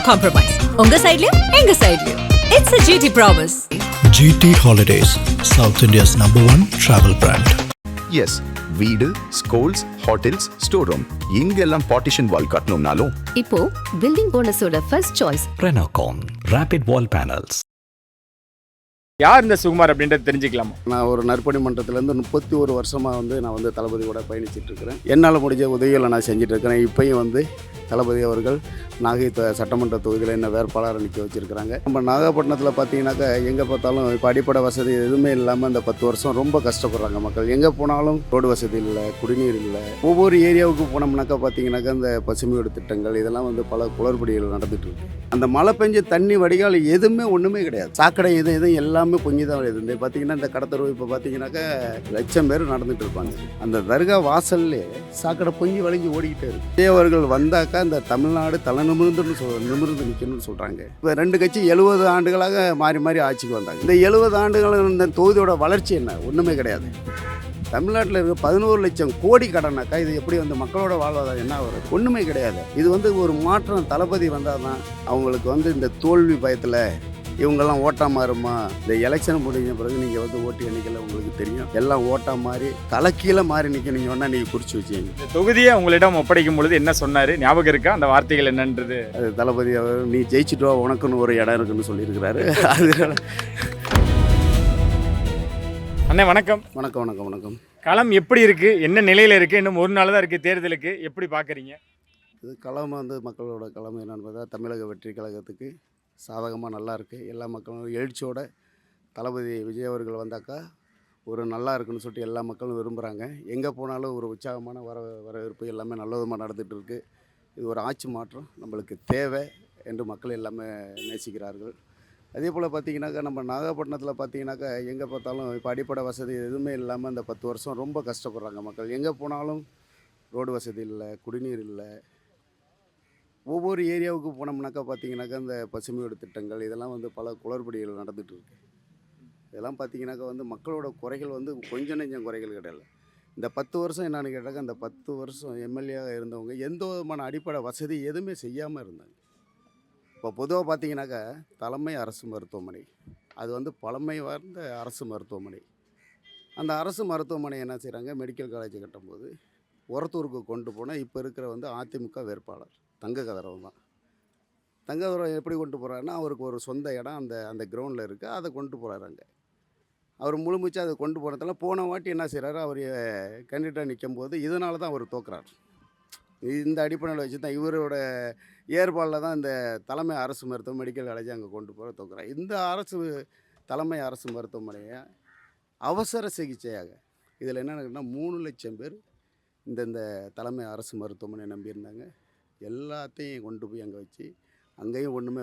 compromise. உங்க சைடுலயும் எங்க சைடுலயும். It's a GT promise. GT Holidays, South India's #1 travel brand. Yes, வீடு, ஸ்கூல்ஸ், ஹோட்டல்ஸ், ஸ்டோர் ரூம் இங்கெல்லாம் பார்ட்டிஷன் வால் கட்டணும்னாலும் இப்போ பில்டிங் ஓனர்ஸோட first choice Renocon Rapid Wall Panels. யார் இந்த சுகுமார் அப்படின்றது தெரிஞ்சுக்கலாமா? நான் ஒரு நற்பணி மன்றத்திலேருந்து 31 வருஷமாக நான் தளபதி கூட பயணிச்சுட்டு இருக்கிறேன். என்னால் முடிஞ்ச உதவிகளை நான் செஞ்சுட்டு இருக்கிறேன். இப்பயும் தளபதி அவர்கள் நாகை சட்டமன்ற தொகுதியில் என்ன வேட்பாளரை நிற்க வச்சுருக்கிறாங்க. நம்ம நாகப்பட்டினத்தில் பார்த்தீங்கன்னாக்கா எங்கே பார்த்தாலும் இப்போ அடிப்படை வசதி எதுவுமே இல்லாமல் இந்த 10 வருஷம் ரொம்ப கஷ்டப்படுறாங்க மக்கள். எங்கே போனாலும் ரோடு வசதி இல்லை, குடிநீர் இல்லை. ஒவ்வொரு ஏரியாவுக்கு போனோம்னாக்கா பார்த்தீங்கன்னாக்கா இந்த பசுமையோட திட்டங்கள் இதெல்லாம் பல குளறுபடிகள் நடந்துட்டு இருக்கு. அந்த மழை பெஞ்ச தண்ணி வடிகால் எதுவுமே ஒன்றுமே கிடையாது. சாக்கடை எதுவும் எல்லாமே பொங்கி தான் வருது. இந்த பார்த்தீங்கன்னா இந்த கடத்தருவு இப்போ பார்த்தீங்கன்னாக்கா லட்சம் பேர் நடந்துட்டு இருப்பாங்க. அந்த தர்கா வாசல்லே சாக்கடை பொங்கி வளைஞ்சு ஓடிக்கிட்டே இருக்கு. விஜயவர்கள் வந்தாக்கா இந்த தமிழ்நாடு நிமிர்ந்து நிற்கணும்னு சொல்கிறாங்க. இப்போ 2 கட்சி 70 ஆண்டுகளாக மாறி மாறி ஆட்சிக்கு வந்தாங்க. இந்த 70 ஆண்டுகள் இந்த தொகுதியோட வளர்ச்சி என்ன? ஒன்றுமே கிடையாது. தமிழ்நாட்டில் இருக்க 11 லட்சம் கோடி கடனாக்கா இது எப்படி மக்களோட வாழ்வாதாரம் என்ன வருது? ஒன்றுமே கிடையாது. இது ஒரு மாற்றம் தளபதி வந்தால் தான் அவங்களுக்கு இந்த தோல்வி பயத்தில் இவங்கெல்லாம் ஓட்டா மாறுமா. இந்த எலெக்ஷன் முடிஞ்ச பிறகு நீங்கள் ஓட்டு எண்ணிக்கையில் உங்களுக்கு தெரியும். எல்லாம் ஓட்டா மாறி தலைக்கீழே மாறி நிற்க நீங்கள் ஒன்றா நீங்கள் குறித்து வச்சிங்க. இந்த தொகுதியை உங்களிடம் ஒப்படைக்கும் பொழுது என்ன சொன்னார்? ஞாபகம் இருக்கா அந்த வார்த்தைகள் என்னன்றது? அது தளபதி அவர் நீ ஜெயிச்சுட்டு வா, உனக்குன்னு ஒரு இடம் இருக்குன்னு சொல்லியிருக்கிறாரு. அதனால அண்ணே வணக்கம். வணக்கம் வணக்கம் வணக்கம். களம் எப்படி இருக்குது? என்ன நிலையில் இருக்குது? இன்னும் ஒரு நாள் தான் இருக்குது தேர்தலுக்கு. எப்படி பார்க்குறீங்க? இது களம் மக்களோட களம் என்னன்னு பார்த்தா தமிழக வெற்றி கழகத்துக்கு சாதகமாக நல்லா இருக்குது. எல்லா மக்களும் எழுச்சியோட தளபதி விஜய் அவர்கள் வந்தாக்கா ஒரு நல்லா இருக்குன்னு சொல்லிட்டு எல்லா மக்களும் விரும்புகிறாங்க. எங்கே போனாலும் ஒரு உற்சாகமான வரவேற்பு எல்லாமே நல்ல விதமாக நடந்துகிட்டு இருக்குது. இது ஒரு ஆட்சி மாற்றம் நம்மளுக்கு தேவை என்று மக்கள் எல்லாமே நேசிக்கிறார்கள். அதே போல் பார்த்திங்கனாக்கா நம்ம நாகப்பட்டினத்தில் பார்த்திங்கனாக்கா எங்கே பார்த்தாலும் இப்போ அடிப்படை வசதி எதுவுமே இல்லாமல் இந்த 10 வருஷம் ரொம்ப கஷ்டப்படுறாங்க மக்கள். எங்கே போனாலும் ரோடு வசதி இல்லை, குடிநீர் இல்லை. ஒவ்வொரு ஏரியாவுக்கு போனோம்னாக்கா பார்த்தீங்கன்னாக்கா இந்த பசுமையோட திட்டங்கள் இதெல்லாம் பல குளறுபடிகள் நடந்துகிட்டு இருக்கு. இதெல்லாம் பார்த்தீங்கன்னாக்கா மக்களோட குறைகள் கொஞ்சம் நெஞ்சம் குறைகள் கிடையாது. இந்த 10 வருஷம் என்னென்னு கேட்டாக்கா இந்த 10 வருஷம் எம்எல்ஏவாக இருந்தவங்க எந்த விதமான அடிப்படை வசதி எதுவுமே செய்யாமல் இருந்தாங்க. இப்போ பொதுவாக பார்த்தீங்கன்னாக்கா தலைமை அரசு மருத்துவமனை அது பழமை வாய்ந்த அரசு மருத்துவமனை. அந்த அரசு மருத்துவமனை என்ன செய்கிறாங்க, மெடிக்கல் காலேஜ் கட்டும்போது ஒரத்தூருக்கு கொண்டு போனால் இப்போ இருக்கிற அதிமுக வேட்பாளர் தங்ககதிரவன் தான். தங்ககதிரவன் எப்படி கொண்டு போகிறாருன்னா அவருக்கு ஒரு சொந்த இடம் அந்த கிரவுண்டில் இருக்குது, அதை கொண்டு போகிறாங்க. அவர் முழுமிச்சு அதை கொண்டு போகிறதால போன வாட்டி என்ன செய்கிறாரு, அவர் கேண்டிடேட்டாக நிற்கும் போது இதனால தான் அவர் தோக்குறார். இந்த அடிப்படையில் வச்சு தான் இவரோட ஏற்பாடில் தான் இந்த தலைமை அரசு மருத்துவ மெடிக்கல் காலேஜ் அங்கே கொண்டு போகிற தோக்குறார். இந்த தலைமை அரசு மருத்துவமனையை அவசர சிகிச்சையாக இதில் என்னென்னா 3 லட்சம் பேர் இந்த தலைமை அரசு மருத்துவமனை நம்பியிருந்தாங்க. எல்லாத்தையும் கொண்டு போய் அங்கே வச்சு அங்கேயும் ஒன்றுமே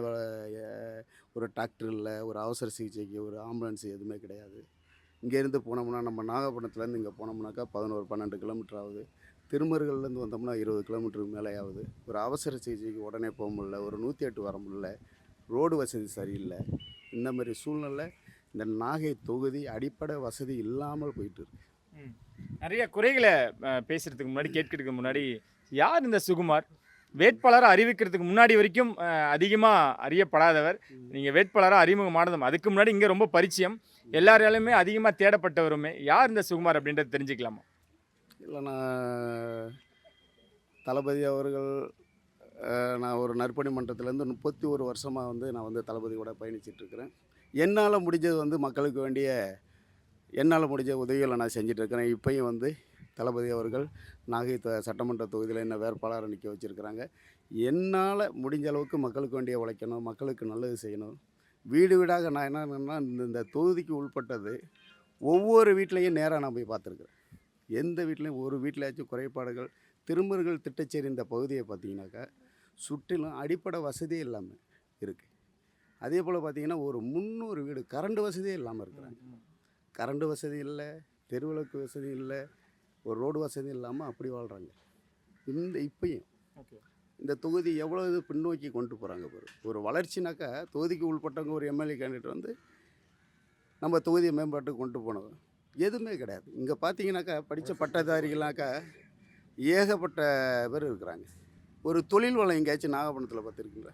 ஒரு டாக்டர் இல்லை, ஒரு அவசர சிகிச்சைக்கு ஒரு ஆம்புலன்ஸ் எதுவுமே கிடையாது. இங்கேருந்து போனோம்னா நம்ம நாகப்பட்டினத்துலேருந்து இங்கே போனோம்னாக்கா 11-12 கிலோமீட்டர் ஆகுது. திருமருகல்லேருந்து வந்தோம்னா 20 கிலோமீட்டருக்கு மேலே ஆகுது. ஒரு அவசர சிகிச்சைக்கு உடனே போக முடியல, ஒரு 108 வர முடியல, ரோடு வசதி சரியில்லை. இந்த மாதிரி சூழ்நிலை இந்த நாகை தொகுதி அடிப்படை வசதி இல்லாமல் போயிட்டு இருக்கு. நிறைய குறைகளை பேசுகிறதுக்கு முன்னாடி கேட்கறதுக்கு முன்னாடி யார் இந்த சுகுமார்? வேட்பாளரை அறிவிக்கிறதுக்கு முன்னாடி வரைக்கும் அதிகமாக அறியப்படாதவர். நீங்கள் வேட்பாளராக அறிமுகமானதும் அதுக்கு முன்னாடி இங்கே ரொம்ப பரிச்சயம், எல்லாராலுமே அதிகமாக தேடப்பட்டவருமே. யார் இந்த சுகுமார் அப்படின்றது தெரிஞ்சுக்கலாமா? இல்லை, நான் தளபதி அவர்கள் நான் ஒரு நற்பணி மன்றத்திலேருந்து 31 வருஷமாக நான் தளபதி கூட பயணிச்சிட்ருக்கிறேன். என்னால் முடிஞ்சது மக்களுக்கு வேண்டிய என்னால் முடிஞ்ச உதவிகளை நான் செஞ்சிட்ருக்கிறேன். இப்பயும் தளபதி அவர்கள் நாகை சட்டமன்ற தொகுதியில் என்ன வேட்பாளரை நிற்க வச்சுருக்கிறாங்க. என்னால் முடிஞ்ச அளவுக்கு மக்களுக்கு வேண்டிய உழைக்கணும், மக்களுக்கு நல்லது செய்யணும். வீடு வீடாக நான் என்னன்னா இந்த தொகுதிக்கு உள்பட்டது ஒவ்வொரு வீட்லேயும் நேராக நான் போய் பார்த்துருக்குறேன். எந்த வீட்லேயும் ஒரு வீட்டிலேயாச்சும் குறைபாடுகள் திருமருகல் திட்டச்சேரி இந்த பகுதியை பார்த்திங்கனாக்கா சுற்றிலும் அடிப்படை வசதியே இல்லாமல் இருக்குது. அதே போல் பார்த்திங்கன்னா ஒரு 300 வீடு கரண்ட் வசதியே இல்லாமல் இருக்கிறாங்க. கரண்ட் வசதி இல்லை, தெருவிளக்கு வசதி இல்லை, ஒரு ரோடு வசதி இல்லாமல் அப்படி வாழ்கிறாங்க. இப்பயும் இந்த தொகுதி எவ்வளோ இது பின்னோக்கி கொண்டு போகிறாங்க பாரு. ஒரு வளர்ச்சினாக்கா தொகுதிக்கு உள்பட்டவங்க ஒரு எம்எல்ஏ கேண்டிடேட் நம்ம தொகுதியை மேம்பாட்டுக்கு கொண்டு போனது எதுவுமே கிடையாது. இங்கே பார்த்தீங்கன்னாக்கா படித்த பட்டதாரிகளாக்கா ஏகப்பட்ட பேர் இருக்கிறாங்க. ஒரு தொழில் வளம் எங்கேயாச்சும் நாகப்பட்டினத்தில் பார்த்துருக்கீங்களா?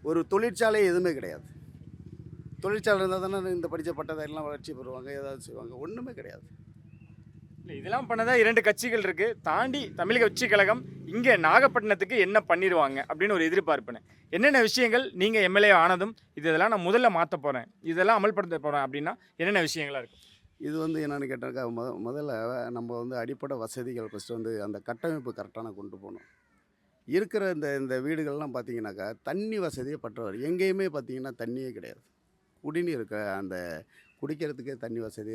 ஒரு தொழிற்சாலை எதுவுமே கிடையாது. தொழிற்சாலை இருந்தால் தானே இந்த படித்த பட்டதாரிலாம் வளர்ச்சி பெறுவாங்க, ஏதாவது செய்வாங்க. ஒன்றுமே கிடையாது. இல்லை, இதெல்லாம் பண்ணதா 2 கட்சிகள் இருக்குது. தாண்டி தமிழக வெற்றிக் கழகம் இங்கே நாகப்பட்டினத்துக்கு என்ன பண்ணிடுவாங்க அப்படின்னு ஒரு எதிர்பார்ப்புனேன். என்னென்ன விஷயங்கள் நீங்கள் எம்எல்ஏ ஆனதும் இதெல்லாம் நான் முதல்ல மாற்ற போகிறேன், இதெல்லாம் அமல்படுத்த போகிறேன் அப்படின்னா என்னென்ன விஷயங்களாக இருக்கும்? இது வந்து என்னென்னு கேட்டாக்கா, முதல்ல நம்ம வந்து அடிப்படை வசதிகள் ஃபஸ்ட்டு வந்து அந்த கட்டமைப்பு கரெக்டான கொண்டு போகணும். இருக்கிற இந்த வீடுகள்லாம் பார்த்தீங்கன்னாக்கா தண்ணி வசதியே பற்றவர். எங்கேயுமே பார்த்தீங்கன்னா தண்ணியே கிடையாது. குடிநீர் அந்த குடிக்கிறதுக்கே தண்ணி வசதி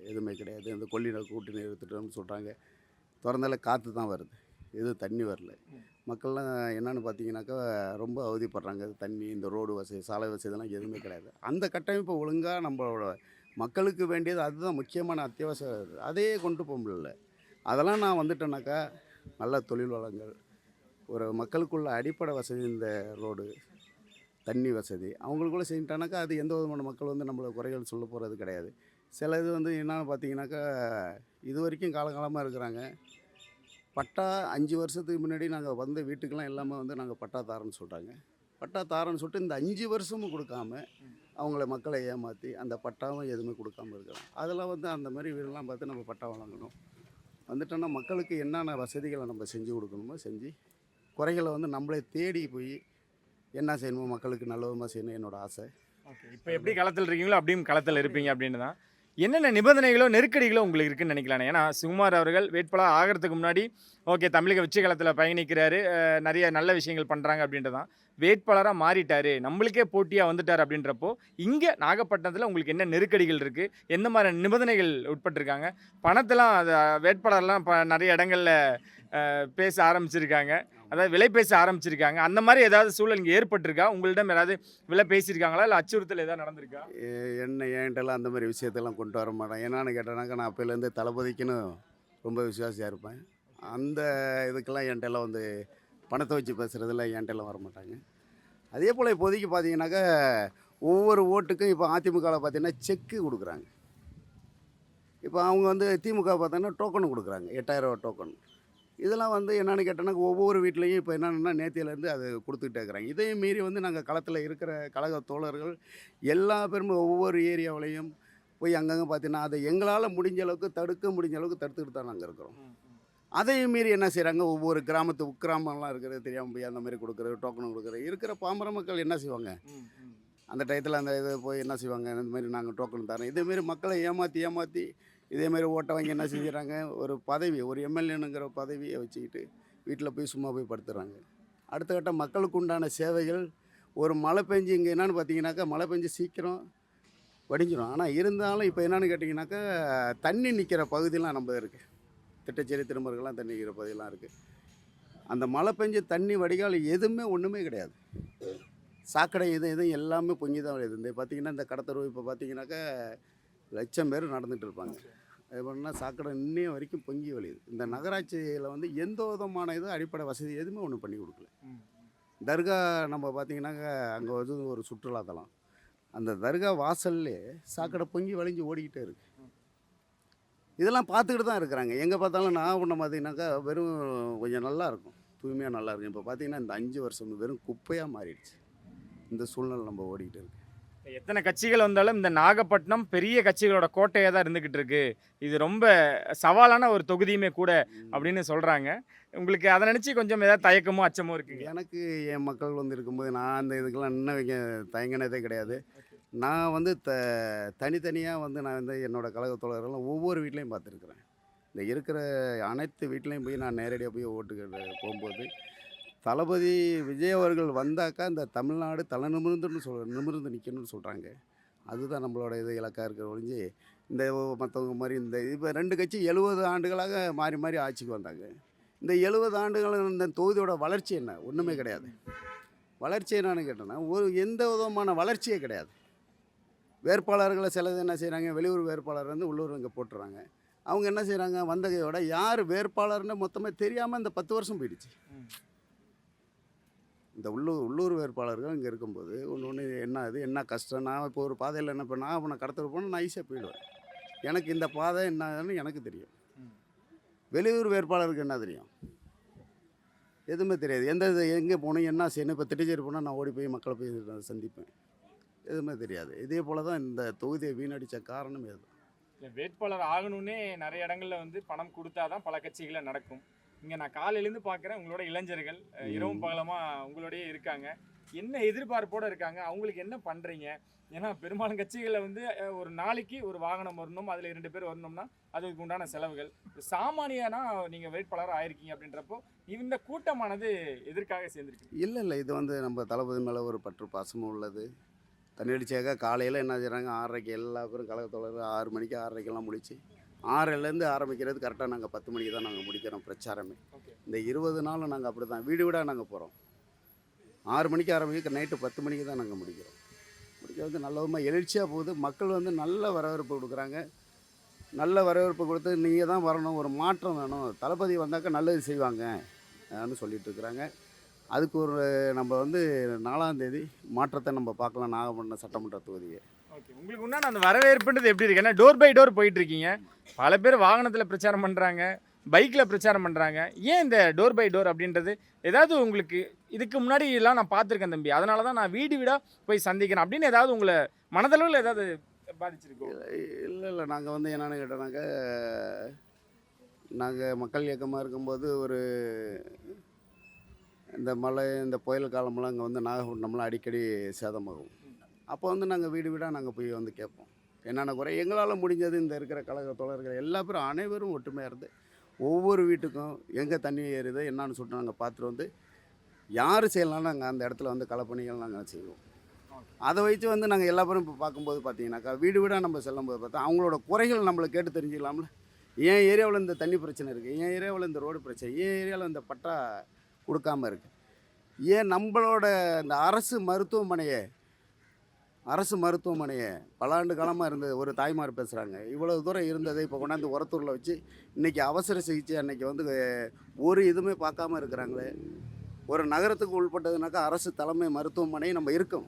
எதுவுமே கிடையாது. இந்த கொள்ளிடம் கூட்டு நீர் எடுத்துட்டோம்னு சொல்கிறாங்க. திறந்தால காற்று தான் வருது, எதுவும் தண்ணி வரல. மக்கள்லாம் என்னென்னு பார்த்தீங்கன்னாக்கா ரொம்ப அவதிப்படுறாங்க. தண்ணி, இந்த ரோடு வசதி, சாலை வசதிலாம் எதுவுமே கிடையாது. அந்த கட்டமைப்பை ஒழுங்காக நம்மளோட மக்களுக்கு வேண்டியது அதுதான் முக்கியமான அத்தியாவசிய. அதையே கொண்டு போக முடியல. அதெல்லாம் நான் வந்துட்டேன்னாக்கா நல்ல தொழில் வளங்கள், ஒரு மக்களுக்குள்ள அடிப்படை வசதி, இந்த ரோடு, தண்ணி வசதி அவங்களுக்குள்ளே செஞ்சிட்டானாக்கா அது எந்த விதமான மக்கள் வந்து நம்மளை குறைகள் சொல்ல போகிறது கிடையாது. சில இது வந்து என்னென்னு பார்த்தீங்கன்னாக்கா இது வரைக்கும் காலகாலமாக இருக்கிறாங்க. பட்டா 5 வருஷத்துக்கு முன்னாடி நாங்கள் வந்த வீட்டுக்கெல்லாம் எல்லாமே வந்து நாங்கள் பட்டா தாரன்னு சொல்கிறாங்க. பட்டா தாரன்னு சொல்லிட்டு இந்த 5 வருஷமும் கொடுக்காம அவங்கள மக்களை ஏமாற்றி அந்த பட்டாவும் எதுவுமே கொடுக்காம இருக்கிறோம். அதெல்லாம் வந்து அந்த மாதிரி வீடெல்லாம் பார்த்து நம்ம பட்டா வழங்கணும். வந்துட்டோன்னா மக்களுக்கு என்னென்ன வசதிகளை நம்ம செஞ்சு கொடுக்கணுமோ செஞ்சு, குறைகளை வந்து நம்மளே தேடி போய் என்ன செய்யணுமோ மக்களுக்கு நல்ல விதமாக செய்யணும் என்னோட ஆசை. ஓகே, இப்போ எப்படி களத்தில் இருக்கீங்களோ அப்படியும் களத்தில் இருப்பீங்க அப்படின்னு தான். என்னென்ன நிபந்தனைகளோ நெருக்கடிகளோ உங்களுக்கு இருக்குன்னு நினைக்கலாம்? ஏன்னா சுகுமார் அவர்கள் வேட்பாளர் ஆகிறதுக்கு முன்னாடி ஓகே தமிழக வெற்றி களத்தில் பயணிக்கிறாரு, நிறைய நல்ல விஷயங்கள் பண்ணுறாங்க அப்படின்றதான். வேட்பாளராக மாறிட்டாரு, நம்மளுக்கே போட்டியாக வந்துட்டார் அப்படின்றப்போ இங்கே நாகப்பட்டினத்தில் உங்களுக்கு என்ன நெருக்கடிகள் இருக்குது, எந்த மாதிரி நிபந்தனைகள் உட்பட்டிருக்காங்க? பணத்தெல்லாம் அது வேட்பாளர்லாம் நிறைய இடங்களில் பேச ஆரம்பிச்சிருக்காங்க, அதாவது விலை பேச ஆரம்பிச்சிருக்காங்க. அந்த மாதிரி ஏதாவது சூழல் இங்கே ஏற்பட்டிருக்கா? உங்களிடம் ஏதாவது விலை பேசியிருக்காங்களா, இல்லை அச்சுறுத்தல் ஏதாவது நடந்திருக்கா? என்கிட்டலாம் அந்த மாதிரி விஷயத்தெல்லாம் கொண்டு வர மாட்டேன். என்னன்னு கேட்டேனாக்கா நான் அப்போலேருந்து தளபதிக்குன்னு ரொம்ப விசுவாசியாக இருப்பேன். அந்த இதுக்கெல்லாம் என்கிட்டலாம் வந்து பணத்தை வச்சு பேசுகிறதுல என்கிட்டலாம் வர மாட்டாங்க. அதே போல் இப்போதைக்கு பார்த்தீங்கன்னாக்கா ஒவ்வொரு ஓட்டுக்கும் இப்போ அதிமுகவில் பார்த்தீங்கன்னா செக்கு கொடுக்குறாங்க. இப்போ அவங்க வந்து திமுக பார்த்தோன்னா டோக்கன் கொடுக்குறாங்க, 8000 ரூபா டோக்கன். இதெல்லாம் வந்து என்னென்னு கேட்டோன்னா ஒவ்வொரு வீட்லேயும் இப்போ என்னென்னா நேத்தியிலேருந்து அது கொடுத்துக்கிட்டே இருக்கிறாங்க. இதையும் மீறி வந்து நாங்கள் களத்தில் இருக்கிற கழக தோழர்கள் எல்லா பேருமே ஒவ்வொரு ஏரியாவிலையும் போய் அங்கங்கே பார்த்தீங்கன்னா அதை எங்களால் முடிஞ்ச அளவுக்கு முடிஞ்ச அளவுக்கு தடுத்துக்கிட்டு தான் நாங்கள் இருக்கிறோம். அதையும் மீறி என்ன செய்கிறாங்க, ஒவ்வொரு கிராமத்து உக்கிராமம்லாம் இருக்கிறது தெரியாமல் போய் அந்த மாதிரி கொடுக்குறது, டோக்கன் கொடுக்குறது. இருக்கிற பாமர மக்கள் என்ன செய்வாங்க, அந்த டயத்தில் அந்த இது போய் என்ன செய்வாங்க, இந்த மாதிரி நாங்கள் டோக்கன் தரோம், இதேமாரி மக்களை ஏமாற்றி இதேமாரி ஓட்டை வாங்கி என்ன செஞ்சுறாங்க, ஒரு பதவி, ஒரு எம்எல்ஏனுங்கிற பதவியை வச்சுக்கிட்டு வீட்டில் போய் சும்மா போய் படுத்துறாங்க. அடுத்த கட்ட மக்களுக்கு உண்டான சேவைகள், ஒரு மழை பெஞ்சு இங்கே என்னென்னு பார்த்தீங்கன்னாக்கா மழை பெஞ்சு சீக்கிரம் வடிஞ்சிடும். ஆனால் இருந்தாலும் இப்போ என்னென்னு கேட்டிங்கனாக்கா தண்ணி நிற்கிற பகுதியெலாம் நம்ம இருக்குது. திட்டச்சேரி, திருமருகெல்லாம் தண்ணி நிற்கிற பகுதியெலாம் இருக்குது. அந்த மழை பெஞ்சு தண்ணி வடிகால் எதுவுமே ஒன்றுமே கிடையாது. சாக்கடை எதுவும் எல்லாமே பொங்கி தான் வருது. இந்த பார்த்திங்கன்னா இந்த கடத்தருவு இப்போ பார்த்திங்கனாக்கா லட்சம் பேர் நடந்துகிட்டு இருப்பாங்க. அது பண்ணா சாக்கடை இன்னைய வரைக்கும் பொங்கி வழியுது. இந்த நகராட்சியில் வந்து எந்த விதமான இதுவும் அடிப்படை வசதி எதுவுமே ஒன்றும் பண்ணி கொடுக்கல. தர்கா நம்ம பார்த்திங்கனாக்கா அங்கே வந்து ஒரு சுற்றுலாத்தலம், அந்த தர்கா வாசல்லே சாக்கடை பொங்கி வழிஞ்சு ஓடிக்கிட்டே இருக்குது. இதெல்லாம் பார்த்துக்கிட்டு தான் இருக்கிறாங்க. எங்கே பார்த்தாலும் நான் ஒன்று பார்த்தீங்கன்னாக்கா வெறும் கொஞ்சம் நல்லாயிருக்கும், தூய்மையாக நல்லாயிருக்கும். இப்போ பார்த்திங்கன்னா இந்த 5 வருஷம் வெறும் குப்பையாக மாறிடுச்சு. இந்த சூழ்நிலை நம்ம ஓடிக்கிட்டு இருக்கு. எத்தனை கட்சிகள் வந்தாலும் இந்த நாகப்பட்டினம் பெரிய கட்சிகளோட கோட்டையாக தான் இருந்துக்கிட்டு இருக்கு, இது ரொம்ப சவாலான ஒரு தொகுதியுமே கூட அப்படின்னு சொல்கிறாங்க. உங்களுக்கு அதை நினச்சி கொஞ்சம் ஏதாவது தயக்கமோ அச்சமோ இருக்குங்க? எனக்கு என் மக்கள் வந்து இருக்கும்போது நான் அந்த இதுக்கெல்லாம் இன்னும் தயங்கினதே கிடையாது. நான் வந்து தனித்தனியாக வந்து நான் வந்து என்னோடய கழக தோழர்கள்லாம் ஒவ்வொரு வீட்லேயும் பார்த்துருக்குறேன். இந்த இருக்கிற அனைத்து வீட்லேயும் போய் நான் நேரடியாக போய் ஓட்டு போகும்போது தளபதி விஜய் அவர்கள் வந்தாக்கா இந்த தமிழ்நாடு தலை நிமிர்ந்து நிற்கணும்னு சொல்கிறாங்க. அதுதான் நம்மளோட இது இலக்காக இருக்கிற ஒழிஞ்சு இந்த மற்றவங்க மாதிரி இந்த இப்போ 2 கட்சி 70 ஆண்டுகளாக மாறி மாறி ஆட்சிக்கு வந்தாங்க. இந்த 70 ஆண்டுகள் இந்த தொகுதியோட வளர்ச்சி என்ன? ஒன்றுமே கிடையாது. வளர்ச்சி என்னன்னு கேட்டோன்னா எந்த விதமான வளர்ச்சியே கிடையாது. வேட்பாளர்களை சிலது என்ன செய்கிறாங்க, வெளியூர் வேட்பாளர் வந்து உள்ளூர் இங்கே போட்டுறாங்க. அவங்க என்ன செய்கிறாங்க, வந்தகையோட யார் வேட்பாளர்னு மொத்தமாக தெரியாமல் இந்த 10 வருஷம் போயிடுச்சு. இந்த உள்ளூர் வேட்பாளர்கள் இங்கே இருக்கும்போது ஒன்று என்ன கஷ்டம். நான் இப்போ ஒரு பாதையில் என்ன பண்ணால் அவனை கடத்துட்டு போனால் நான் ஈஸியாக போயிடுவேன். எனக்கு இந்த பாதை என்னன்னு எனக்கு தெரியும். வெளியூர் வேட்பாளருக்கு என்ன தெரியும்? எதுவுமே தெரியாது. எந்த இது எங்கே போகணும், என்ன செய்யணும். இப்போ திட்டச்சேரி போனால் நான் ஓடி போய் மக்களை போய் நான் சந்திப்பேன். எதுவுமே தெரியாது. இதே போல் தான் இந்த தொகுதியை வீணடித்த காரணம் இது. இல்லை, வேட்பாளர் ஆகணும்னே நிறைய இடங்கள்ல வந்து பணம் கொடுத்தா தான் பல கட்சிகளை நடக்கும். இங்கே நான் காலையிலேருந்து பார்க்குறேன், உங்களோட இளைஞர்கள் இரவும் பகலமாக உங்களோடயே இருக்காங்க. என்ன எதிர்பார்ப்போடு இருக்காங்க, அவங்களுக்கு என்ன பண்ணுறீங்க? ஏன்னா பெரும்பாலும் கட்சிகளில் வந்து ஒரு நாளைக்கு ஒரு வாகனம் வரணும், அதில் 2 பேர் வரணும்னா அதுக்கு உண்டான செலவுகள். சாமானியனா நீங்கள் வேட்பாளராக ஆயிருக்கீங்க அப்படின்றப்போ இந்த கூட்டமானது எதற்காக சேர்ந்துருக்கு? இல்லை இது வந்து நம்ம தளபதி மேலே ஒரு பற்று பாசமும் உள்ளது. தண்ணி காலையில் என்ன செய்கிறாங்க, 6:30க்கு எல்லா பேரும் கழகத்தோழர் 6 மணிக்கு 6:30க்கெல்லாம் முடிச்சு 6லேருந்து ஆரம்பிக்கிறது கரெக்டாக நாங்கள் 10 மணிக்கு தான் நாங்கள் முடிக்கிறோம் பிரச்சாரமே. இந்த 20 நாளும் நாங்கள் அப்படி தான் வீடு வீடாக நாங்கள் போகிறோம். 6 மணிக்கு ஆரம்பிக்க நைட்டு 10 மணிக்கு தான் நாங்கள் முடிக்கிறோம். முடிக்கிறது நல்லவிதமாக எழுச்சியாக போகுது. மக்கள் வந்து நல்ல வரவேற்பு கொடுக்குறாங்க. நல்ல வரவேற்பு கொடுத்து நீங்கள் தான் வரணும், ஒரு மாற்றம் வேணும், தளபதி வந்தாக்கா நல்லது செய்வாங்க சொல்லிட்டு இருக்கிறாங்க. அதுக்கு ஒரு நம்ம வந்து 4ஆம் தேதி மாற்றத்தை நம்ம பார்க்கலாம் நாகப்பட்டினம் சட்டமன்ற தொகுதியை. ஓகே, உங்களுக்கு உண்டான அந்த வரவேற்புன்றது எப்படி இருக்கு? ஏன்னா டோர் பை டோர் போயிட்டு இருக்கீங்க, பல பேர் வாகனத்தில் பிரச்சாரம் பண்ணுறாங்க, பைக்கில் பிரச்சாரம் பண்ணுறாங்க. ஏன் இந்த டோர் பை டோர் அப்படின்றது ஏதாவது உங்களுக்கு இதுக்கு முன்னாடி எல்லாம் நான் பார்த்துருக்கேன் தம்பி, அதனால தான் நான் வீடு வீடாக போய் சந்திக்கிறேன் அப்படின்னு ஏதாவது உங்களை மனதளவில் ஏதாவது பாதிச்சிருக்கோம்? இல்லை நாங்கள் வந்து என்னென்னு கேட்டோன்னாக்கா, நாங்கள் மக்கள் இயக்கமாக இருக்கும்போது ஒரு இந்த மழை இந்த புயல் காலமெல்லாம் இங்கே வந்து நாகப்பட்டினம்லாம் அடிக்கடி சேதமாகும். அப்போ வந்து நாங்கள் வீடு வீடாக நாங்கள் போய் வந்து கேட்போம் என்னென்ன குறை. எங்களால் முடிஞ்சது இந்த இருக்கிற கழக தோழர்கள் எல்லா பேரும் அனைவரும் ஒற்றுமையாக இருந்து ஒவ்வொரு வீட்டுக்கும் எங்கே தண்ணி ஏறுது என்னான்னு சொல்லிட்டு நாங்கள் பார்த்துட்டு வந்து யார் செய்யலாம்னு நாங்கள் அந்த இடத்துல வந்து களப்பணிகள் நாங்கள் செய்வோம். அதை வைத்து வந்து நாங்கள் எல்லா பேரும் இப்போ பார்க்கும்போது பார்த்தீங்கன்னாக்கா வீடு வீடாக நம்ம செல்லும்போது பார்த்தா அவங்களோட குறைகள் நம்மளை கேட்டு தெரிஞ்சுக்கலாம்ல. என் ஏரியாவில் இந்த தண்ணி பிரச்சனை இருக்குது, என் ஏரியாவில் இந்த ரோடு பிரச்சனை, என் ஏரியாவில் இந்த பட்டா கொடுக்காமல் இருக்குது, ஏன் நம்மளோட இந்த அரசு மருத்துவமனையை பல ஆண்டு காலமாக இருந்தது. ஒரு தாய்மார் பேசுகிறாங்க, இவ்வளோ தூரம் இருந்ததை இப்போ கொண்டாந்து உரத்தூரில் வச்சு இன்றைக்கி அவசர சிகிச்சை அன்றைக்கி வந்து ஒரு இதுவுமே பார்க்காம இருக்கிறாங்களே. ஒரு நகரத்துக்கு உள்பட்டதுனாக்கா அரசு தலைமை மருத்துவமனை நம்ம இருக்கும்.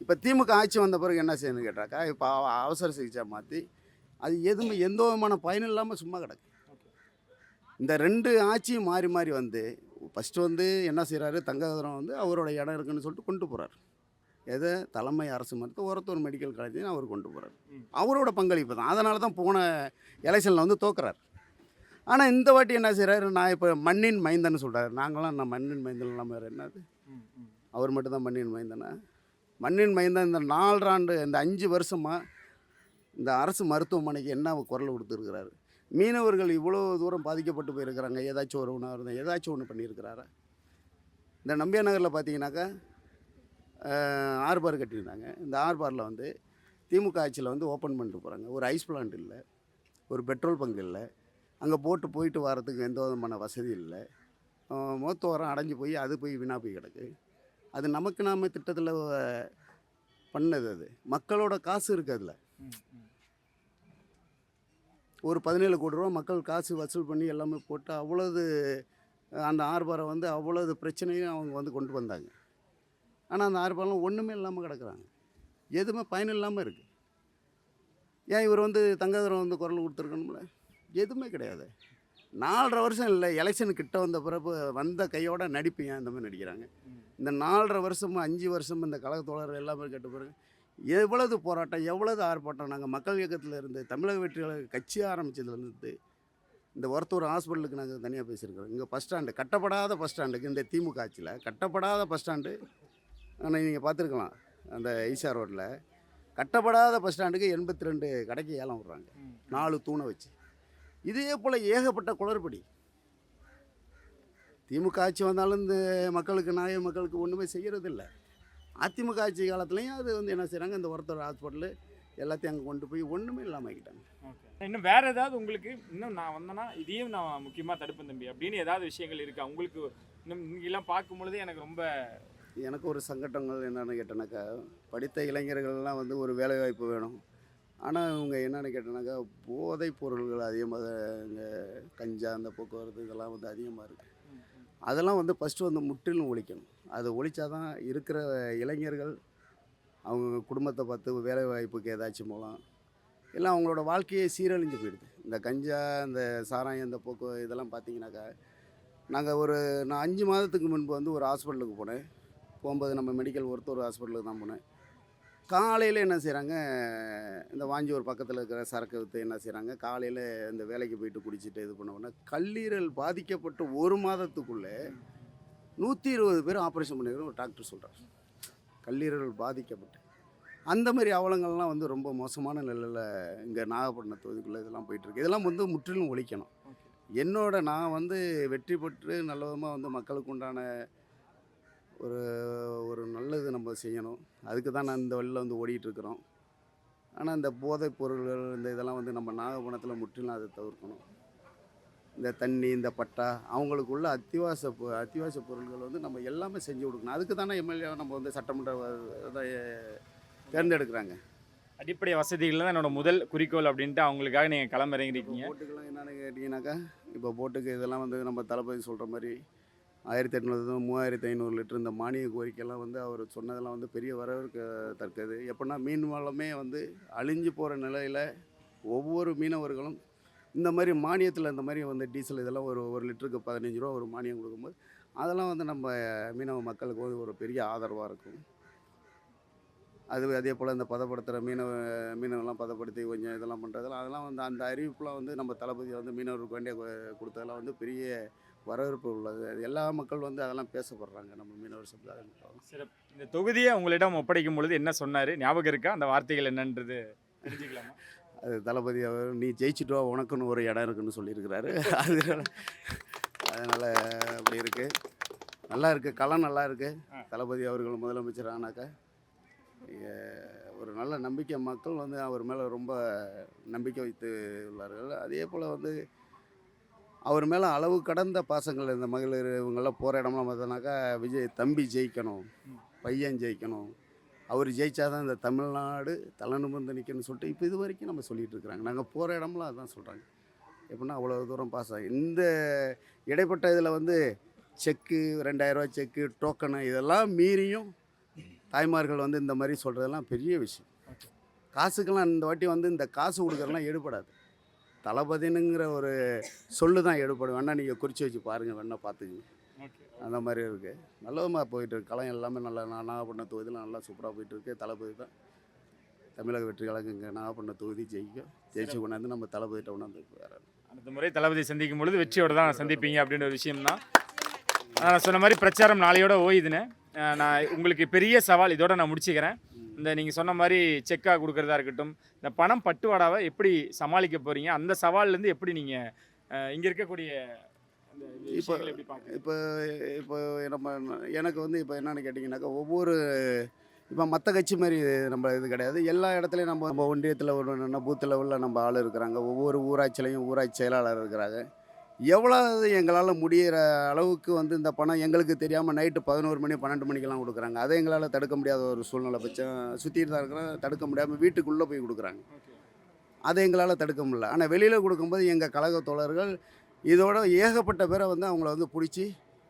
இப்போ திமுக ஆட்சி வந்த பிறகு என்ன செய்யணும்னு கேட்டாக்கா, இப்போ அவசர சிகிச்சை மாற்றி அது எதுவுமே எந்த விதமான பயனும் இல்லாமல் சும்மா கிடக்கு. இந்த 2 ஆட்சியும் மாறி மாறி வந்து ஃபஸ்ட்டு வந்து என்ன செய்கிறாரு, தங்கதுரம் வந்து அவரோட இடம் இருக்குன்னு சொல்லிட்டு கொண்டு போகிறார். எதை தலைமை அரசு மருத்துவ ஒருத்தர் மெடிக்கல் காலேஜ்னு அவர் கொண்டு போகிறார். அவரோட பங்களிப்பு தான். அதனால தான் போன எலெக்ஷனில் வந்து தோக்குறார். ஆனால் இந்த வாட்டி என்ன செய்கிறாரு, நான் இப்போ மண்ணின் மைந்தன்னு சொல்கிறார். நாங்களாம் நான் மண்ணின் மைந்தன் இல்லாமல் வேறு என்னது, அவர் மட்டும்தான் மண்ணின் மைந்தனா? மண்ணின் மைந்தன் இந்த 4 ஆண்டு இந்த 5 வருஷமாக இந்த அரசு மருத்துவமனைக்கு என்ன குரல் கொடுத்துருக்கிறாரு? மீனவர்கள் இவ்வளோ தூரம் பாதிக்கப்பட்டு போயிருக்கிறாங்க, ஏதாச்சும் ஒரு உணவு ஏதாச்சும் ஒன்று பண்ணியிருக்கிறாரா? இந்த நம்பியா நகரில் பார்த்தீங்கன்னாக்கா ஆர்பார் கட்டியிருந்தாங்க. இந்த ஆர்பாரில் வந்து திமுக ஆட்சியில் வந்து ஓப்பன் பண்ணிட்டு போகிறாங்க. ஒரு ஐஸ் பிளான்ட் இல்லை, ஒரு பெட்ரோல் பங்க் இல்லை, அங்கே போயிட்டு வரத்துக்கு எந்த விதமான வசதி இல்லை. மொத்தோரம் அடைஞ்சு போய் அது போய் வீணாக போய் கிடக்கு. அது நமக்கு நாம் திட்டத்தில் பண்ணது. அது மக்களோட காசு இருக்குது. அதில் ஒரு 17 கோடி ரூபா மக்கள் காசு வசூல் பண்ணி எல்லாமே போட்டு அவ்வளோது அந்த ஆர்பாரை வந்து அவ்வளோது பிரச்சனையும் அவங்க வந்து கொண்டு வந்தாங்க. ஆனால் அந்த ஆர்பாரெலாம் ஒன்றுமே இல்லாமல் கிடக்குறாங்க, எதுவுமே பயன் இல்லாமல் இருக்குது. ஏன் இவர் வந்து தங்கதுரம் வந்து குரல் கொடுத்துருக்கணும்ல? எதுவுமே கிடையாது. 4.5 வருஷம் இல்லை, எலெக்ஷன் கிட்ட வந்த பிறப்பு வந்த கையோட நடிப்பு ஏன் இந்த மாதிரி நடிக்கிறாங்க? இந்த 4.5 வருஷமும் 5 வருஷமும் இந்த கழகத்தோழர் எல்லாமே கேட்ட பிறகு எவ்வளவு போராட்டம், எவ்வளவு ஆர்ப்பாட்டம். நாங்கள் மக்கள் இயக்கத்தில் இருந்து தமிழக வெற்றி கழக கட்சி ஆரம்பித்ததுலேருந்து இந்த ஒருத்தர் ஹாஸ்பிட்டலுக்கு நாங்கள் தனியாக பேசியிருக்கிறோம். இங்கே பஸ் ஸ்டாண்டு கட்டப்படாத பஸ் ஸ்டாண்டுக்கு இந்த திமுக ஆட்சியில் கட்டப்படாத பஸ் ஸ்டாண்டு ஆனால் நீங்கள் பார்த்துருக்கலாம். அந்த ஈஷா ரோட்டில் கட்டப்படாத பஸ் ஸ்டாண்டுக்கு 82 கடைக்கு ஏலம் விட்றாங்க, 4 தூணை வச்சு. இதே போல் ஏகப்பட்ட குளறுபடி. திமுக ஆட்சி வந்தாலும் இந்த மக்களுக்கு மக்களுக்கு ஒன்றுமே செய்கிறதில்ல. அதிமுக ஆட்சி காலத்துலேயும் அது வந்து என்ன செய்கிறாங்க, இந்த ஒருத்தர் ஹாஸ்பிட்டலு எல்லாத்தையும் அங்கே கொண்டு போய் ஒன்றுமே இல்லாமல் ஆக்கிட்டாங்க. இன்னும் வேறு ஏதாவது உங்களுக்கு இன்னும் நான் வந்தேன்னா இதையும் நான் முக்கியமாக தடுப்பேன் தம்பி அப்படின்னு ஏதாவது விஷயங்கள் இருக்கா உங்களுக்கு? இன்னும் இங்கெல்லாம் பார்க்கும் பொழுது எனக்கு ஒரு சங்கடங்கள் என்னென்னு கேட்டேனாக்கா, படித்த இளைஞர்கள்லாம் வந்து ஒரு வேலைவாய்ப்பு வேணும். ஆனால் இவங்க என்னென்னு கேட்டேனாக்கா, போதைப் பொருள்கள் அதிகமாக இங்கே கஞ்சா அந்த போக்குவரத்து இதெல்லாம் வந்து அதிகமாக இருக்குது. அதெல்லாம் வந்து ஃபஸ்ட்டு வந்து முற்றிலும் ஒழிக்கணும். அதை ஒழிச்சா தான் இருக்கிற இளைஞர்கள் அவங்க குடும்பத்தை பார்த்து வேலைவாய்ப்புக்கு ஏதாச்சும் போகலாம். எல்லாம் அவங்களோட வாழ்க்கையே சீரழிஞ்சு போயிடுது. இந்த கஞ்சா இந்த சாராயம் இந்த இதெல்லாம் பார்த்தீங்கன்னாக்கா நான் 5 மாதத்துக்கு முன்பு வந்து ஒரு ஹாஸ்பிட்டலுக்கு போனேன். போகும்போது நம்ம மெடிக்கல் ஒரு ஹாஸ்பிட்டலுக்கு தான் போனேன். காலையில் என்ன செய்கிறாங்க, இந்த வாஞ்சியூர் பக்கத்தில் இருக்கிற சரக்கு விற்று என்ன செய்கிறாங்க, காலையில் இந்த வேலைக்கு போயிட்டு குடிச்சிட்டு இது பண்ண உடனே கல்லீரல் பாதிக்கப்பட்டு 1 மாதத்துக்குள்ளே 120 பேர் ஆப்ரேஷன் பண்ணிக்கிறோம் ஒரு டாக்டர் சொல்கிறார். கல்லீரல் பாதிக்கப்பட்டு அந்த மாதிரி அவலங்கள்லாம் வந்து ரொம்ப மோசமான நிலையில் இங்கே நாகப்பட்டினம் தொகுதிக்குள்ளே இதெல்லாம் போயிட்டுருக்கு. இதெல்லாம் வந்து முற்றிலும் ஒழிக்கணும். நான் வந்து வெற்றி பெற்று நல்ல விதமாக வந்து மக்களுக்கு உண்டான ஒரு நல்லது நம்ம செய்யணும். அதுக்கு தான் நான் இந்த வழியில் வந்து ஓடிட்டுருக்குறோம். ஆனால் இந்த போதைப் பொருள்கள் இந்த இதெல்லாம் வந்து நம்ம நாகப்பட்டினத்தில் முற்றிலும் அதை தவிர்க்கணும். இந்த தண்ணி, இந்த பட்டா, அவங்களுக்குள்ள அத்தியாவசிய பொருள்கள் வந்து நம்ம எல்லாமே செஞ்சு கொடுக்கணும். அதுக்கு தானே எம்எல்ஏ நம்ம வந்து சட்டமன்ற இதை தேர்ந்தெடுக்கிறாங்க. அடிப்படை வசதிகள் தான் என்னோட முதல் குறிக்கோள் அப்படின்ட்டு அவங்களுக்காக நீங்கள் களமிறங்கிருக்கீங்க. போட்டுக்கெல்லாம் என்னென்னு கேட்டிங்கனாக்கா, இப்போ போட்டுக்கு இதெல்லாம் வந்து நம்ம தளபதி சொல்கிற மாதிரி 1800 3500 லிட்டர் இந்த மானிய கோரிக்கையெல்லாம் வந்து அவர் சொன்னதெல்லாம் வந்து பெரிய வரவேற்கத்தக்கது. எப்படின்னா மீன் வளமே வந்து அழிஞ்சு போகிற நிலையில் ஒவ்வொரு மீனவர்களும் இந்த மாதிரி மானியத்தில் இந்த மாதிரி வந்து டீசல் இதெல்லாம் ஒரு லிட்டருக்கு 15 ரூபா ஒரு மானியம் கொடுக்கும்போது அதெல்லாம் வந்து நம்ம மீனவ மக்களுக்கு வந்து ஒரு பெரிய ஆதரவாக இருக்கும். அதே போல் இந்த பதப்படுத்துகிற மீனவெல்லாம் பதப்படுத்தி கொஞ்சம் இதெல்லாம் பண்ணுறதெல்லாம் அதெல்லாம் வந்து அந்த அறிவிப்புலாம் வந்து நம்ம தளபதி வந்து மீனவருக்கு வேண்டிய கொடுத்ததெல்லாம் வந்து பெரிய வரவேற்பு உள்ளது. எல்லா மக்கள் வந்து அதெல்லாம் பேசப்படுறாங்க நம்ம மீனவர் சமுதாயம். சிறப்பு. இந்த தொகுதியை உங்களிடம் ஒப்படைக்கும் பொழுது என்ன சொன்னார், ஞாபகம் இருக்கா? அந்த வார்த்தைகள் என்னன்றது தெரிஞ்சுக்கலாமா? அது தளபதி அவர் நீ ஜெயிச்சுட்டு வா, உனக்குன்னு ஒரு இடம் இருக்குன்னு சொல்லியிருக்கிறாரு. அதனால் அப்படி இருக்குது, நல்லா இருக்குது, களம் நல்லா இருக்குது. தளபதி அவர்கள் முதலமைச்சர் ஆனாக்கா ஒரு நல்ல நம்பிக்கை, மக்கள் வந்து அவர் மேலே ரொம்ப நம்பிக்கை வைத்து உள்ளார்கள். அதே போல் வந்து அவர் மேலே அளவு கடந்த பாசங்கள் இந்த மகளிர் இவங்கெல்லாம் போகிற இடம்லாம் பார்த்தோன்னாக்கா, விஜய் தம்பி ஜெயிக்கணும், பையன் ஜெயிக்கணும், அவர் ஜெயிச்சாதான் இந்த தமிழ்நாடு தலை நிமிர்ந்து நிற்கணும்னு சொல்லிட்டு இப்போ இது வரைக்கும் நம்ம சொல்லிகிட்டு இருக்கிறாங்க. நாங்கள் போகிற இடம்லாம் அதுதான் சொல்கிறாங்க. எப்படின்னா அவ்வளோ தூரம் பாஸ் ஆகி இந்த இடைப்பட்ட இதில் வந்து செக்கு 2000 ரூபா செக்கு டோக்கனு இதெல்லாம் மீறியும் தாய்மார்கள் வந்து இந்த மாதிரி சொல்கிறதெல்லாம் பெரிய விஷயம். காசுக்கெல்லாம் இந்த வாட்டி வந்து இந்த காசு கொடுக்குறதுலாம் எடுபடாது. தளபதினுங்கிற ஒரு சொல்லு தான் எடுபடும். வேணால் நீங்கள் குறித்து வச்சு பாருங்கள், வேணால் பார்த்துக்குங்க. அந்த மாதிரி இருக்குது. நல்லதுமாக போயிட்டுருக்கு. களம் எல்லாமே நல்லா நாகப்பட்டினம் தொகுதியில் நல்லா சூப்பராக போயிட்டுருக்கு. தளபதி தான் தமிழக வெற்றி கழகம் இங்கே நாகப்பட்டினம் தொகுதி ஜெயிச்சு கொண்டாந்து நம்ம தளபதிட்ட கொண்டாந்து வேறு அடுத்த முறை தளபதி சந்திக்கும் பொழுது வெற்றியோடு தான் சந்திப்பீங்க அப்படின்ற ஒரு விஷயம் தான். நான் சொன்ன மாதிரி பிரச்சாரம் நாளையோட ஓய்துன்னு நான் உங்களுக்கு பெரிய சவால் இதோட நான் முடிச்சுக்கிறேன். இந்த நீங்கள் சொன்ன மாதிரி செக்காக கொடுக்குறதா இருக்கட்டும், இந்த பணம் பட்டுவாடாவை எப்படி சமாளிக்க போகிறீங்க, அந்த சவால்லேருந்து எப்படி நீங்கள் இங்கே இருக்கக்கூடிய இப்போ நம்ம எனக்கு வந்து இப்போ என்னென்னு கேட்டிங்கனாக்கா, இப்போ மற்ற கட்சி மாதிரி நம்ம இது கிடையாது. எல்லா இடத்துலையும் நம்ம ஒன்றியத்தில் ஒரு பூத் லெவலில் நம்ம ஆள் இருக்கிறாங்க. ஒவ்வொரு ஊராட்சியிலையும் ஊராட்சி செயலாளர் இருக்கிறாங்க. எவ்வளோ எங்களால் முடிகிற அளவுக்கு வந்து இந்த பணம் எங்களுக்கு தெரியாமல் நைட்டு 11 மணி 12 மணிக்கெல்லாம் கொடுக்குறாங்க. அதை எங்களால் தடுக்க முடியாத ஒரு சூழ்நிலை பட்சம் சுற்றிட்டு தான் இருக்கிறோம். தடுக்க முடியாமல் வீட்டுக்குள்ளே போய் கொடுக்குறாங்க. அதை எங்களால் தடுக்க முடியல. ஆனால் வெளியில் கொடுக்கும்போது எங்கள் கழக தோழர்கள் இதோட ஏகப்பட்ட பேரை வந்து அவங்கள வந்து பிடிச்சி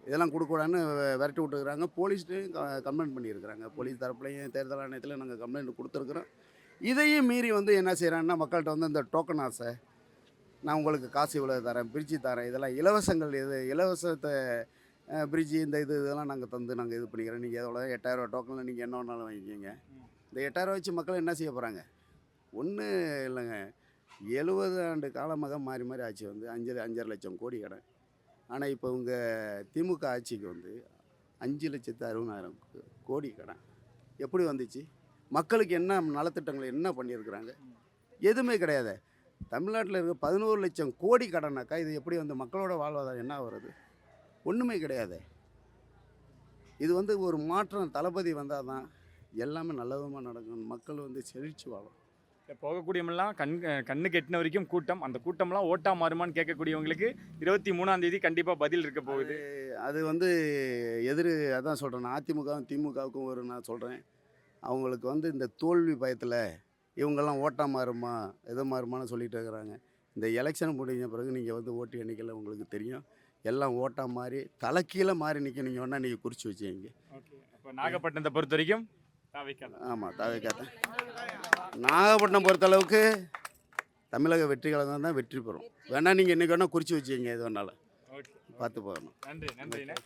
இதெல்லாம் கொடுக்கூடாதுன்னு விரட்டி விட்டுருக்குறாங்க. போலீஸ்லையும் கம்ப்ளைண்ட் பண்ணியிருக்கிறாங்க. போலீஸ் தரப்புலையும் தேர்தல் ஆணையத்தில் நாங்கள் கம்ப்ளைண்ட் கொடுத்துருக்குறோம். இதையும் மீறி வந்து என்ன செய்கிறாங்கன்னா, மக்கள்கிட்ட வந்து இந்த டோக்கன் ஆசை, நான் உங்களுக்கு காசு இவ்வளோ தரேன், பிரிட்ஜு தரேன், இதெல்லாம் இலவசங்கள், இலவசத்தை பிரிட்ஜு இந்த இதெல்லாம் நாங்கள் தந்து நாங்கள் இது பண்ணிக்கிறோம். நீங்கள் எவ்வளோ 8000 ரூபா டோக்கனில் நீங்கள் என்ன வேணாலும் வாங்கிக்கிங்க. இந்த 8000 வச்சு மக்கள் என்ன செய்ய போகிறாங்க? ஒன்றும் இல்லைங்க. 70 ஆண்டு காலமாக மாறி மாறி ஆட்சி வந்து 5.5 லட்சம் கோடி கடன். ஆனால் இப்போ உங்கள் திமுக ஆட்சிக்கு வந்து 5,60,000 கோடி கடன். எப்படி வந்துச்சு? மக்களுக்கு என்ன நலத்திட்டங்கள் என்ன பண்ணியிருக்கிறாங்க? எதுவுமே கிடையாது. தமிழ்நாட்டில் இருக்க 11 லட்சம் கோடி கடனாக்கா இது எப்படி வந்து மக்களோட வாழ்வாதாரம் என்ன வருது? ஒன்றுமே கிடையாது. இது வந்து ஒரு மாற்றம் தளபதி வந்தால் தான் எல்லாமே நல்லவிதமாக நடக்கும். மக்கள் வந்து செழிச்சு வாழும். போகக்கூடியவங்களாம் கண்ணு கெட்டின வரைக்கும் கூட்டம், அந்த கூட்டம்லாம் ஓட்டா மாறுமான்னு கேட்கக்கூடியவங்களுக்கு 23ஆம் தேதி கண்டிப்பாக பதில் இருக்க போகுது. அது வந்து அதான் சொல்கிறேன், அதிமுகவும் திமுகவுக்கும் நான் சொல்கிறேன், அவங்களுக்கு வந்து இந்த தோல்வி பயத்தில் இவங்கெல்லாம் ஓட்டா மாறுமா எதோ மாறுமான்னு சொல்லிட்டு இருக்கிறாங்க. இந்த எலெக்ஷன் முடிஞ்ச பிறகு நீங்கள் வந்து ஓட்டு எண்ணிக்கையில் உங்களுக்கு தெரியும். எல்லாம் ஓட்டா மாறி தலைக்கீழே மாறி நிற்க நீங்கள் வேணால் நீங்கள் குறித்து வச்சுங்க. இப்போ நாகப்பட்டினத்தை பொறுத்த வரைக்கும் ஆமாம், தாவேக்காதான். நாகப்பட்டினம் பொறுத்தளவுக்கு தமிழக வெற்றி கழகம் தான் வெற்றி பெறும். வேணால் நீங்கள் இன்றைக்கி வேணால் குறித்து வச்சுங்க எது வேணாலும். பார்த்து போகணும். நன்றி நன்றிண்ணே.